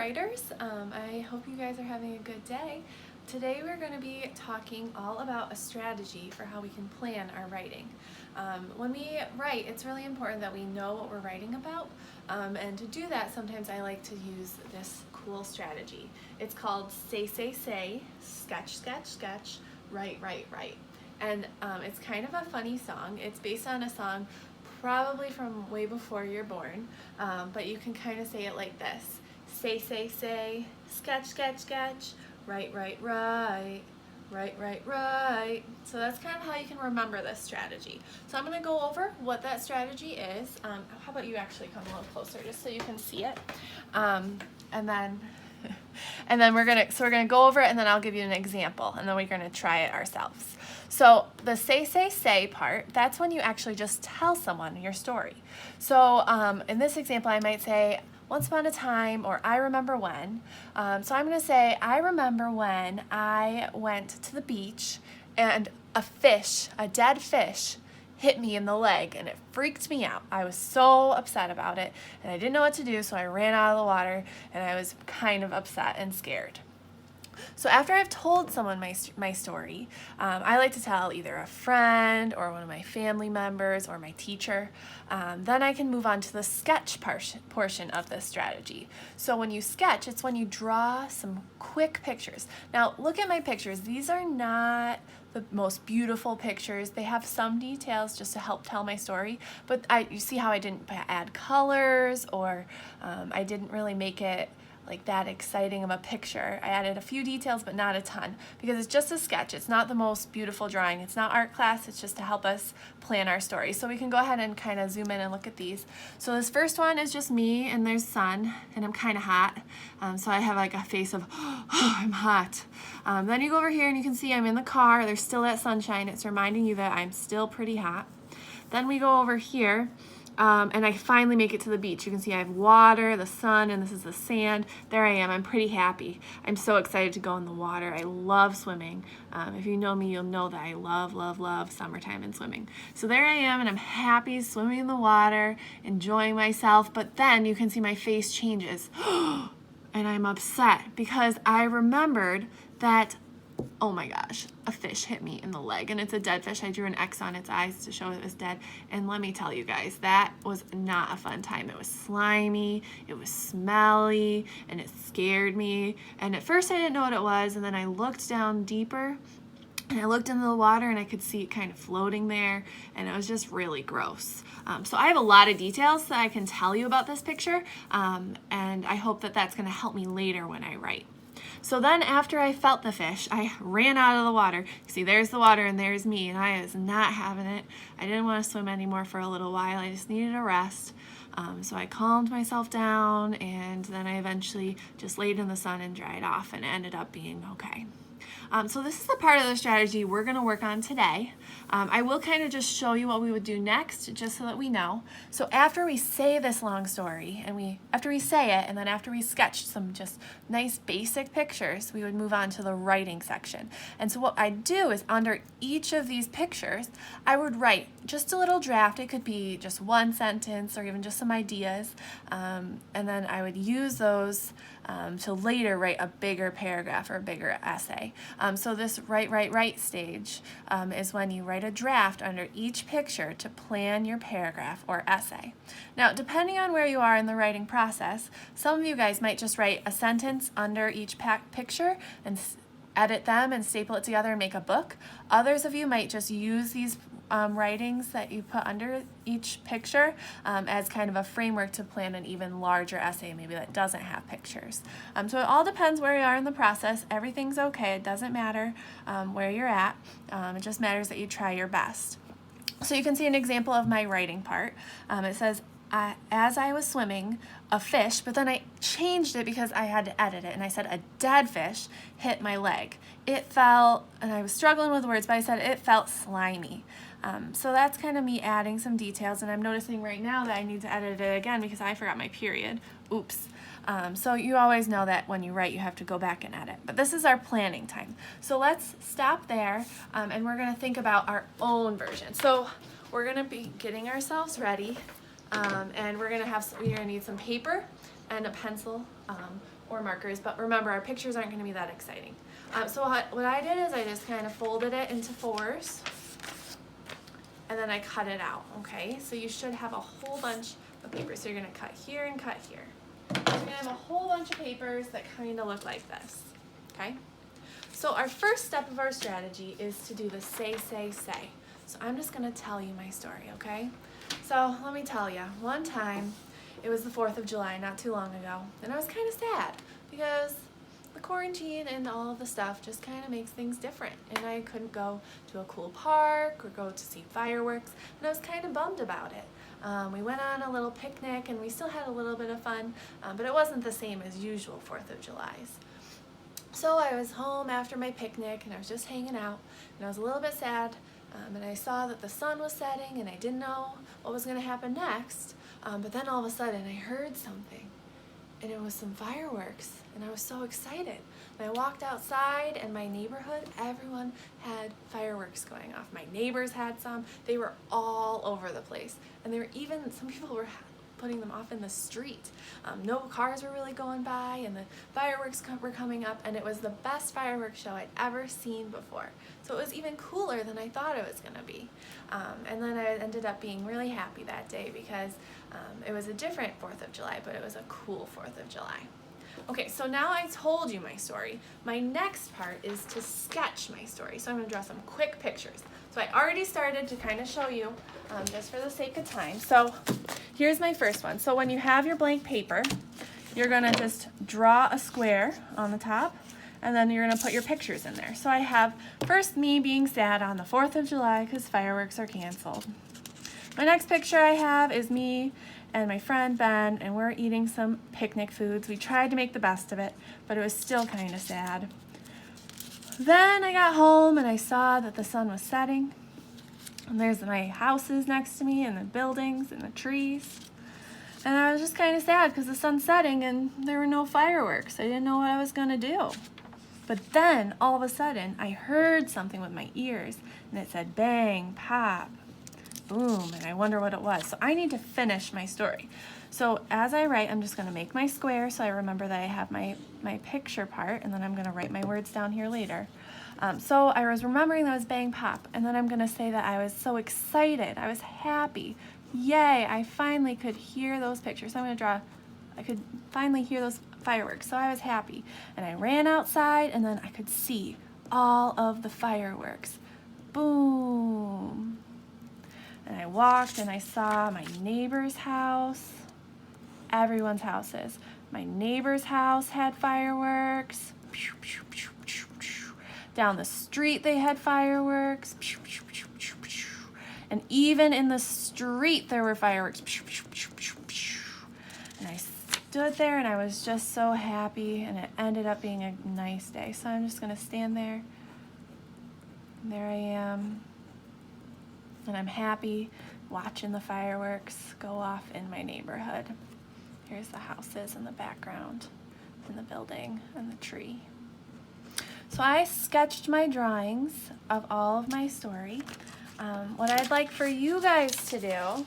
writers. I hope you guys are having a good day. Today we're going to be talking all about a strategy for how we can plan our writing. When we write, it's really important that we know what we're writing about, and to do that sometimes I like to use this cool strategy. It's called say, sketch, write. And it's kind of a funny song. It's based on a song probably from way before you're born, but you can kind of say it like this. Say, sketch, write. So that's kind of how you can remember this strategy. So I'm going to go over what that strategy is. How about you actually come a little closer just so you can see it, and then we're gonna go over it, and then I'll give you an example, and then we're gonna try it ourselves. So the say part, that's when you actually just tell someone your story. So in this example, I might say, once upon a time, or I remember when. So I'm gonna say, I remember when I went to the beach and a dead fish, hit me in the leg, and it freaked me out. I was so upset about it, and I didn't know what to do, so I ran out of the water, and I was kind of upset and scared. So after I've told someone my story, I like to tell either a friend or one of my family members or my teacher. Then I can move on to the sketch portion of this strategy. So when you sketch, it's when you draw some quick pictures. Now look at my pictures. These are not the most beautiful pictures. They have some details just to help tell my story, but you see how I didn't add colors, or I didn't really make it like that exciting of a picture. I added a few details, but not a ton, because it's just a sketch. It's not the most beautiful drawing. It's not art class. It's just to help us plan our story. So we can go ahead and kind of zoom in and look at these. So this first one is just me, and there's sun, and I'm kind of hot. So I have like a face of, oh, I'm hot. Then you go over here and you can see I'm in the car. There's still that sunshine. It's reminding you that I'm still pretty hot. Then we go over here. And I finally make it to the beach. You can see I have water, the sun, and this is the sand. There I am. I'm pretty happy. I'm so excited to go in the water. I love swimming. If you know me, you'll know that I love summertime and swimming. So there I am, and I'm happy swimming in the water, enjoying myself. But then you can see my face changes. And I'm upset because I remembered that, oh my gosh, a fish hit me in the leg, and it's a dead fish. I drew an X on its eyes to show it was dead, and let me tell you guys, that was not a fun time. It was slimy, it was smelly, and it scared me, and at first I didn't know what it was, and then I looked down deeper, and I looked into the water, and I could see it kind of floating there, and it was just really gross. So I have a lot of details that I can tell you about this picture, and I hope that that's going to help me later when I write. So then after I felt the fish, I ran out of the water. See, there's the water and there's me, and I was not having it. I didn't want to swim anymore for a little while. I just needed a rest. So I calmed myself down, and then I eventually just laid in the sun and dried off, and it ended up being okay. So this is the part of the strategy we're going to work on today. I will kind of just show you what we would do next, just so that we know. So after we say this long story, and after we say it, and then after we sketch some just nice basic pictures, we would move on to the writing section. And so what I do is under each of these pictures, I would write just a little draft. It could be just one sentence or even just some ideas. And then I would use those to later write a bigger paragraph or a bigger essay. So this write stage is when you write a draft under each picture to plan your paragraph or essay. Now, depending on where you are in the writing process, some of you guys might just write a sentence under each picture and edit them and staple it together and make a book. Others of you might just use these writings that you put under each picture as kind of a framework to plan an even larger essay, maybe that doesn't have pictures. So it all depends where you are in the process. Everything's okay. It doesn't matter where you're at. It just matters that you try your best. So you can see an example of my writing part. It says, as I was swimming, a fish, but then I changed it because I had to edit it, and I said a dead fish hit my leg. It felt, and I was struggling with words, but I said it felt slimy. So that's kind of me adding some details, and I'm noticing right now that I need to edit it again because I forgot my period. Oops. So you always know that when you write, you have to go back and edit. But this is our planning time. So let's stop there, and we're going to think about our own version. So we're going to be getting ourselves ready, and we're going to need some paper and a pencil or markers, but remember our pictures aren't going to be that exciting. So what I did is I just kind of folded it into 4s and then I cut it out, okay? So you should have a whole bunch of paper. So you're going to cut here and cut here. So you're going to have a whole bunch of papers that kind of look like this, okay? So our first step of our strategy is to do the say, say, say. So I'm just going to tell you my story, okay? So let me tell you, one time, it was the 4th of July, not too long ago, and I was kind of sad because the quarantine and all of the stuff just kind of makes things different, and I couldn't go to a cool park or go to see fireworks, and I was kind of bummed about it. We went on a little picnic and we still had a little bit of fun, but it wasn't the same as usual 4th of July's. So I was home after my picnic and I was just hanging out, and I was a little bit sad, and I saw that the sun was setting and I didn't know what was going to happen next. But then all of a sudden I heard something, and it was some fireworks, and I was so excited. And I walked outside, and my neighborhood, everyone had fireworks going off. My neighbors had some. They were all over the place, and there were even some people were putting them off in the street. No cars were really going by, and the fireworks were coming up, and it was the best fireworks show I'd ever seen before. So it was even cooler than I thought it was going to be. And then I ended up being really happy that day because it was a different 4th of July, but it was a cool 4th of July. Okay, so now I told you my story. My next part is to sketch my story. So I'm going to draw some quick pictures. So I already started to kind of show you, just for the sake of time. So here's my first one. So when you have your blank paper, you're going to just draw a square on the top, and then you're going to put your pictures in there. So I have first me being sad on the 4th of July because fireworks are canceled. My next picture I have is me and my friend Ben, and we're eating some picnic foods. We tried to make the best of it, but it was still kind of sad. Then I got home and I saw that the sun was setting, and there's my houses next to me and the buildings and the trees. And I was just kind of sad because the sun's setting and there were no fireworks. I didn't know what I was gonna do. But then all of a sudden I heard something with my ears, and it said bang, pop, boom, and I wonder what it was. So I need to finish my story. So as I write, I'm just going to make my square so I remember that I have my picture part, and then I'm going to write my words down here later. So I was remembering that it was bang, pop, and then I'm going to say that I was so excited. I was happy. Yay, I finally could hear those pictures. So I'm going to draw, I could finally hear those fireworks. So I was happy. And I ran outside, and then I could see all of the fireworks. Boom. And I walked and I saw my neighbor's house, everyone's houses. My neighbor's house had fireworks. Down the street they had fireworks. And even in the street there were fireworks. And I stood there and I was just so happy, and it ended up being a nice day. So I'm just going to stand there. And there I am. And I'm happy watching the fireworks go off in my neighborhood. Here's the houses in the background, and the building, and the tree. So I sketched my drawings of all of my story. What I'd like for you guys to do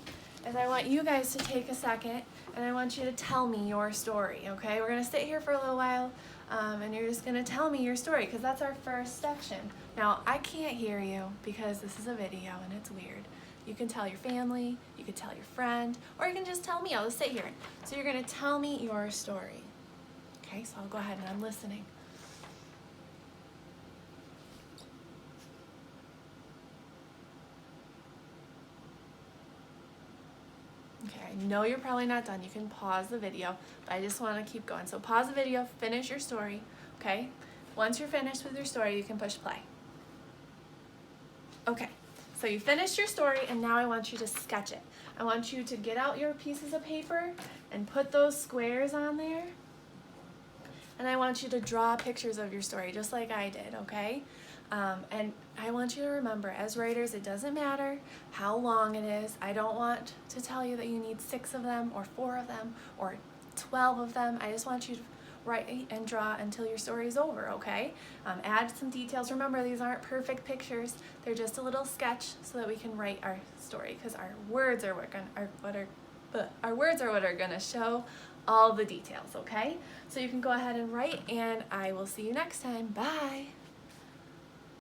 is I want you guys to take a second, and I want you to tell me your story, okay? We're going to sit here for a little while, and you're just going to tell me your story because that's our first section. Now, I can't hear you because this is a video and it's weird. You can tell your family, you can tell your friend, or you can just tell me. I'll just sit here. So you're going to tell me your story. Okay, so I'll go ahead and I'm listening. Okay, I know you're probably not done. You can pause the video, but I just want to keep going. So pause the video, finish your story, okay? Once you're finished with your story, you can push play. Okay, so you finished your story, and now I want you to sketch it. I want you to get out your pieces of paper and put those squares on there. And I want you to draw pictures of your story, just like I did, okay? And I want you to remember, as writers, it doesn't matter how long it is. I don't want to tell you that you need 6 of them, or 4 of them, or 12 of them. I just want you to write and draw until your story is over, okay? Add some details. Remember, these aren't perfect pictures. They're just a little sketch so that we can write our story, because our words are what are going to show all the details, okay? So you can go ahead and write, and I will see you next time. Bye.